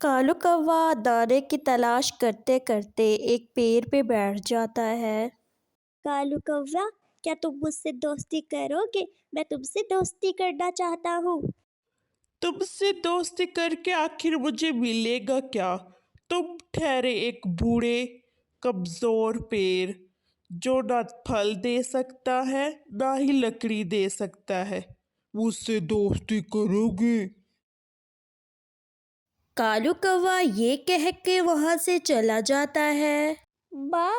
कालू कौवा दाने की तलाश करते करते एक पेड़ पे बैठ जाता है। कालू कौवा, क्या तुम मुझसे दोस्ती करोगे? मैं तुमसे दोस्ती करना चाहता हूँ। तुमसे दोस्ती करके आखिर मुझे मिलेगा क्या? तुम ठहरे एक बूढ़े कमजोर पेड़ जो ना फल दे सकता है ना ही लकड़ी दे सकता है। मुझसे दोस्ती करोगे? कालू कौवा ये कह के वहां से चला जाता है। माँ,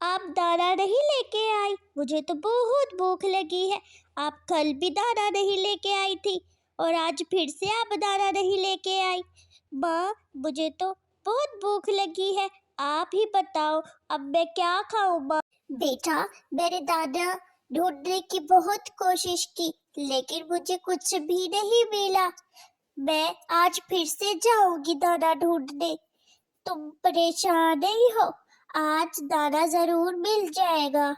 आप दाना नहीं लेके आई? मुझे तो बहुत भूख लगी है। आप कल भी दाना नहीं लेके आई थी और आज फिर से आप दाना नहीं लेके आई। माँ, मुझे तो बहुत भूख लगी है। आप ही बताओ, अब मैं क्या खाऊं माँ? बेटा, मैंने दाना ढूंढने की बहुत कोशिश की, लेकिन मुझे कुछ भी नहीं मिला। मैं आज फिर से जाऊंगी दाना ढूंढने। तुम परेशान नहीं हो, आज दाना जरूर मिल जाएगा।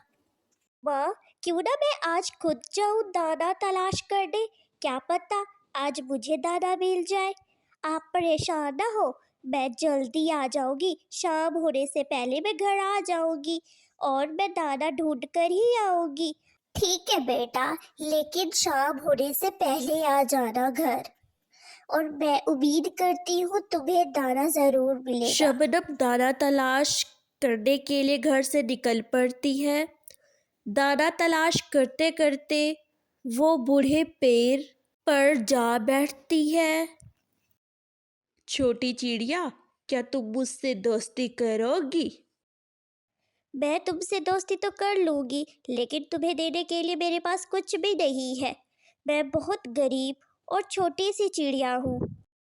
माँ, क्यों ना मैं आज खुद जाऊं दाना तलाश करने। क्या पता आज मुझे दाना मिल जाए। आप परेशान ना हो, मैं जल्दी आ जाऊंगी। शाम होने से पहले मैं घर आ जाऊंगी और मैं दाना ढूंढ कर ही आऊंगी। ठीक है बेटा, लेकिन शाम होने से पहले आ जाना घर, और मैं उम्मीद करती हूँ तुम्हें दाना जरूर मिलेगा। शबनम दाना तलाश करने के लिए घर से निकल पड़ती है। दाना तलाश करते करते वो बूढ़े पेड़ पर जा बैठती है। छोटी चिड़िया, क्या तुम मुझसे दोस्ती करोगी? मैं तुमसे दोस्ती तो कर लूंगी, लेकिन तुम्हें देने के लिए मेरे पास कुछ भी नहीं है। मैं बहुत गरीब और छोटी सी चिड़िया हूँ।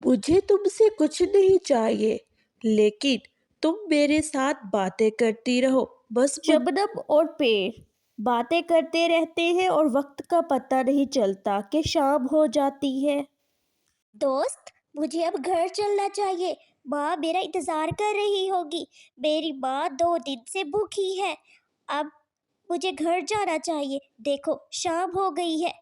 मुझे तुमसे कुछ नहीं चाहिए, लेकिन तुम मेरे साथ बातें करती रहो। बस शबनम और पेड़ बातें करते रहते हैं और वक्त का पता नहीं चलता कि शाम हो जाती है। दोस्त, मुझे अब घर चलना चाहिए। माँ मेरा इंतजार कर रही होगी। मेरी माँ 2 दिन से भूखी है। अब मुझे घर जाना चाहिए। देखो, शाम हो गई है।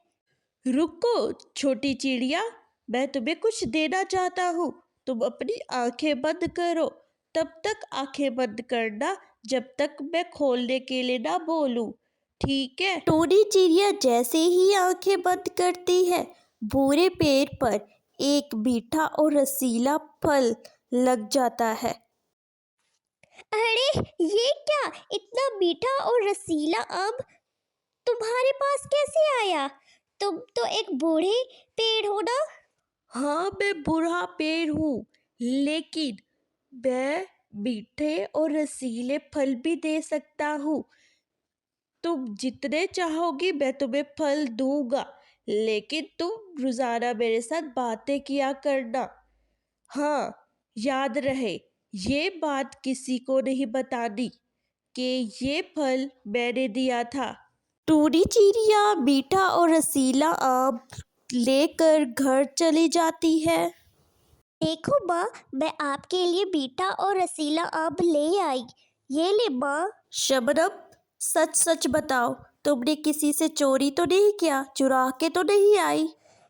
रुको छोटी चिड़िया, मैं तुम्हें कुछ देना चाहता हूँ। तुम अपनी आंखें बंद करो। तब तक आंखें बंद करना जब तक मैं खोलने के लिए ना बोलूं, ठीक है? टूनी चिड़िया जैसे ही आंखें बंद करती है, बूढ़े पेड़ पर एक मीठा और रसीला फल लग जाता है। अरे, ये क्या? इतना मीठा और रसीला आम तुम्हारे पास कैसे आया? तुम तो एक बूढ़े पेड़ हो ना? हाँ, मैं बूढ़ा पेड़ हूँ, लेकिन मैं मीठे और रसीले फल भी दे सकता हूँ। तुम जितने चाहोगी मैं तुम्हें फल दूंगा, लेकिन तुम रोजाना मेरे साथ बातें किया करना। हाँ, याद रहे, ये बात किसी को नहीं बतानी कि ये फल मैंने दिया था। टूनी चिड़िया मीठा और रसीला आम लेकर घर चली जाती है। देखो माँ, मैं आपके लिए मीठा और रसीला आम ले आई। ये ले माँ। शबनम, सच सच बताओ, तुमने किसी से चोरी तो नहीं किया? चुरा के तो नहीं आई?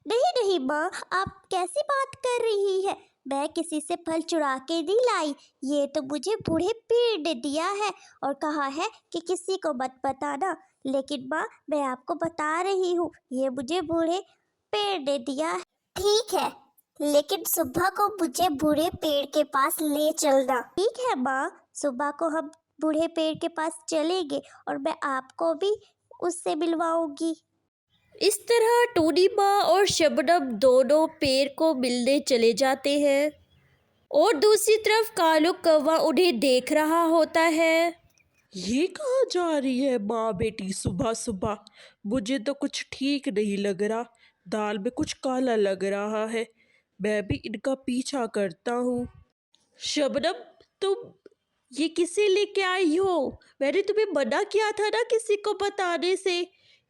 नहीं नहीं माँ, आप कैसी बात कर रही है? मैं किसी से फल चुरा के नहीं लाई। ये तो मुझे बूढ़े पेड़ ने दिया है और कहा है कि किसी को मत बताना। लेकिन माँ, मैं आपको बता रही हूँ, ये मुझे बूढ़े पेड़ ने दिया है। ठीक है, लेकिन सुबह को मुझे बूढ़े पेड़ के पास ले चलना। ठीक है माँ, सुबह को हम बूढ़े पेड़ के पास चलेंगे और मैं आपको भी उससे मिलवाऊंगी। इस तरह टूनी माँ और शबनम दोनों पेड़ को मिलने चले जाते हैं और दूसरी तरफ कालू कौवा उन्हें देख रहा होता है। ये कहाँ जा रही है माँ बेटी सुबह सुबह? मुझे तो कुछ ठीक नहीं लग रहा। दाल में कुछ काला लग रहा है। मैं भी इनका पीछा करता हूँ। शबनम, तुम ये किसे लेके आई हो? मैंने तुम्हें मना किया था ना किसी को बताने से।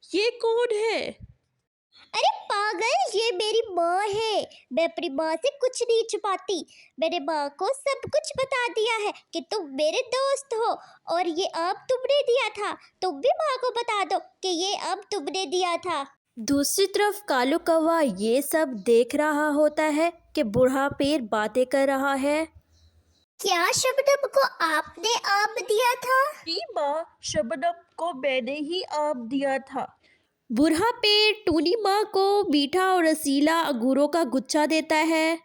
ये कौन है? अरे पागल, ये मेरी माँ है। मैं अपनी माँ से कुछ नहीं छुपाती। मैंने माँ को सब कुछ बता दिया है कि तुम मेरे दोस्त हो और ये आम तुमने दिया था। तुम भी माँ को बता दो कि ये आम तुमने दिया था। दूसरी तरफ कालू कौवा ये सब देख रहा होता है कि बूढ़ा पेड़ बातें कर रहा है। क्या शबनम को आपने आम दिया था? जी माँ, शबनम को मैंने ही आम दिया था। बूढ़ा पेड़ टूनी माँ को मीठा और रसीला अंगूरों का गुच्छा देता है।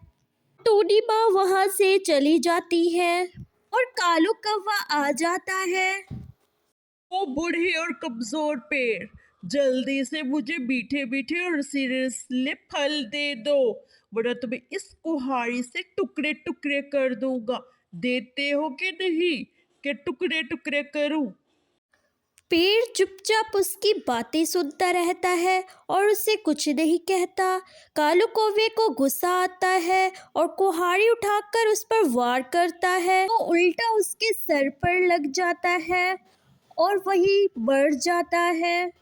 टूनी माँ वहाँ से चली जाती है और कालू कौवा आ जाता है। ओ बूढ़े और कमजोर पेड़, जल्दी से मुझे मीठे मीठे और रसीले फल दे दो, वरना तुम्हें इस कुल्हाड़ी से टुकड़े टुकड़े कर दूंगा। देते हो कि नहीं, कि टुकड़े टुकड़े करूं? पेड़ चुपचाप उसकी बातें सुनता रहता है और उसे कुछ नहीं कहता। कालू कौवे को गुस्सा आता है और कुल्हाड़ी उठाकर उस पर वार करता है। वो उल्टा उसके सर पर लग जाता है और वही मर जाता है।